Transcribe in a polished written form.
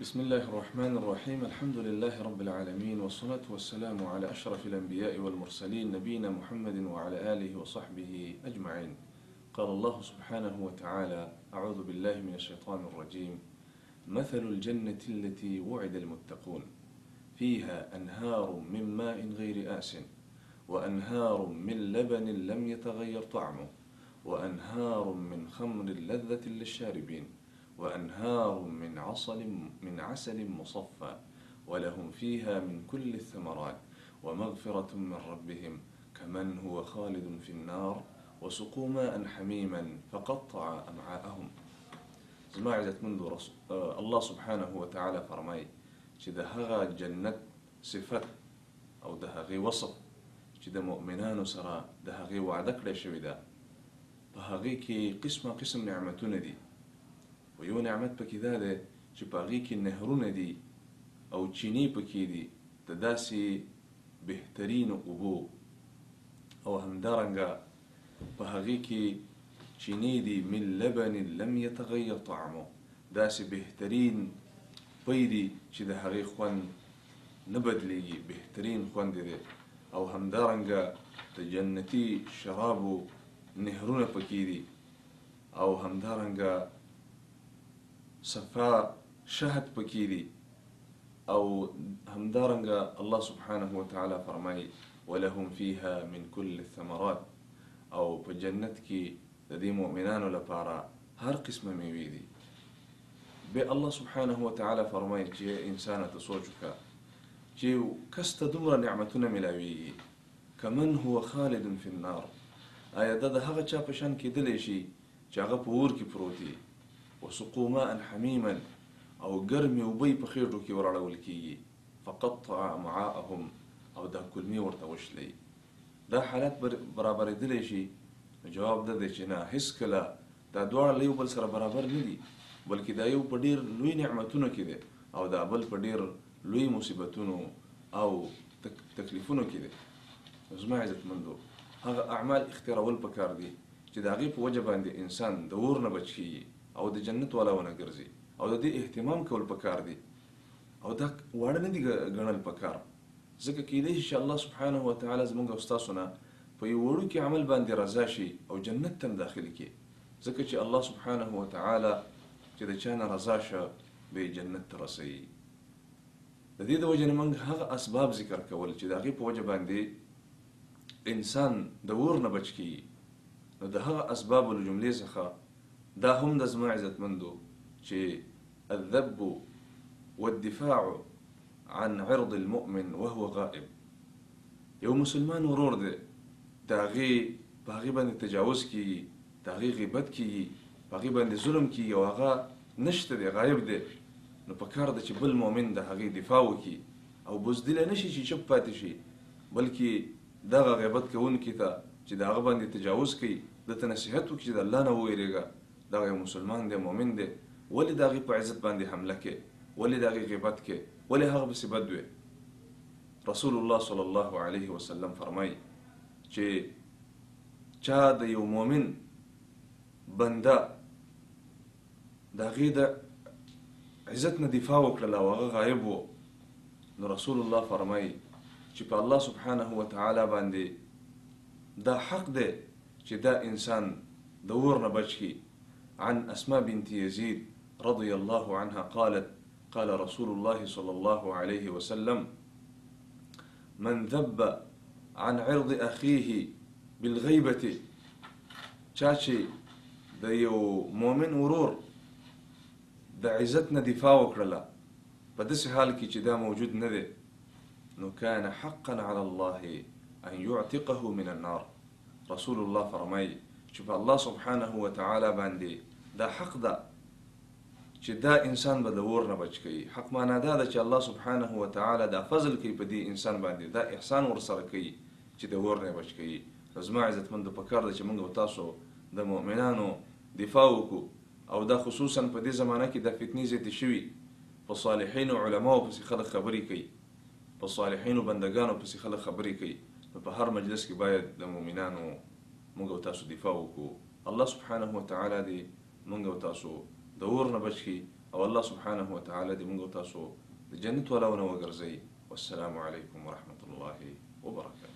بسم الله الرحمن الرحيم. الحمد لله رب العالمين، والصلاة والسلام على أشرف الأنبياء والمرسلين نبينا محمد وعلى آله وصحبه أجمعين. قال الله سبحانه وتعالى: أعوذ بالله من الشيطان الرجيم. مثل الجنة التي وعد المتقون فيها أنهار من ماء غير آسٍ وأنهار من لبن لم يتغير طعمه وأنهار من خمر لذة للشاربين وأنهار من عسل مصفى ولهم فيها من كل الثمرات ومغفرة من ربهم كمن هو خالد في النار وسقوا ماء حميما فقطع أمعاءهم. زماعزة منذ الله سبحانه وتعالى فرمي شده هغا جنة صفت أو ده هغي وصف شده مؤمنان سرا ده هغي وعدك لشودا بهغي كي قسم نعمتنا دي ويو نعمت پکی داده چې پاغي کې نهرونه دي او چینی پکی دي د داسې بهترین اوبو او همدارنګه په هغې کې چینی دي من لبن لم يتغير طعمه، داسې بهترین پی دي چې د هغې خوند نه بدلیږي، بهترین خوند دی. او همدارنګه د جنتي شرابو نهرونه پکی دي او همدارنګه صفا شهد پکی دی. او همدارنګه الله سبحانه وتعالى فرمای ولهم فيها من كل الثمرات، او په جنت کې د دې مؤمنانو لپاره هر قسمه میوې دي. به الله سبحانه وتعالى فرمای چې انسان ته سوچ وکړه چې کس ته دومره نعمتونه ملاویږي کمن هو خالد في النار، آیا د هغه چا په شان کېدلی شي چې هغه په اور کې پروت دی. وسقوا ماء حميما، او ګرمې اوبه په خېټو کې وراړول کېږي. فقطع امعاءهم، او دا کولمې ورته وشلي. دا حالت برابرېدلی شي؟ جواب دا دی چې نه، هېڅکله دا دواړه له یو بل سره برابر نه دي، بلکې دا یو په ډېر لوی نعمتونو کې دی او دا بل په ډېر لوی مصیبتونو او تکلیفونو کې دی. زما عزتمندو، هغه اعمال اختیارول پکار دي چې د هغې په وجه باندې انسان د اور نه بچ کېږي او د جنت والا ونه ګرځي، او د دې اهتمام کول پکار دي، او دا واړه نه دي ګڼل پکار. ځکه کېدای شي چې الله سبحانه وتعالی زموږ او ستاسو نه په یو وړوکي عمل باندې رضا شي او جنت ته داخل کړي، ځکه چې الله سبحانه وتعالی چې د چا نه رضا شه به جنت ته رسوي. د دې د وجې نه موږ هغه اسباب ذکر کول چې د هغې په وجه باندې انسان د اور نه بچ کېږي. نو د هغه اسبابو له جملې څخه دا هم د زما عزتمندو چې الذب والدفاع عن عرض المؤمن وهو غائب. یو مسلمان ورور دی، د هغې په هغې باندې تجاوز کېږي، د هغې غیبت کېږي، په هغې باندې ظلم کېږي او هغه نشته دی، غایب دی. نو پکار ده چې بل مؤمن د هغې دفاع وکړي او بزدله نه شي چې چپ پاتې شي، بلکې دغه غیبت کوونکي ته چې د هغه باندې تجاوز کوي دته نصیحت وکړي چې د الله نه وویرېږه، دغه یو مسلمان دی، مؤمن دی، ولې د هغې په عزت باندې حمله کې، ولې د هغې غیبت کې، ولې هغه پسې بد وي. رسول الله صلی الله علیه وسلم فرمایي چې چا د یو مؤمن بنده د هغې د عزت نه دفاع وکړله او هغه غایب و، نو رسول الله فرمایي چې په الله سبحانه وتعالی باندې دا حق دی چې دا انسان د اور نه بچ کړي. عن أسماء بنت يزيد رضي الله عنها قالت: قال رسول الله صلى الله عليه وسلم: من ذب عن عرض أخيه بالغيبة، چاچی د یو مؤمن ورور د عزت نه دفاع وکړله په داسې حال کې چې دا موجود نه دی، نو كان حقا على الله أن يعتقه من النار. رسول الله فرمایي چې په الله سبحانه وتعالی باندې دا حق ده چې دا انسان به د اور نه بچ کوي. حق معنا دا ده چې الله سبحانه وتعالی دا فضل کوي په دې انسان باندې، دا احسان ورسره کوي چې د اور نه بچ کوي. زما عزتمندو پکار ده چې موږ او تاسو د مؤمنانو دفاع وکړو، او دا خصوصا په دې زمانه کې د فتنې زیاتې شوي، په صالحینو علماو پسې خلک خبرې کوي، په صالحینو بندګانو پسې خلک خبرې کوي. نو په هر مجلس کې باید د مؤمنانو موږ او تاسو دفاع وکړو. الله سبحانه وتعالی دې موږ او تاسو د اور نه بچ کړي او الله سبحانه وتعالى دي منغو تاسو جنة ولا ونوغر زي. والسلام عليكم ورحمة الله وبركاته.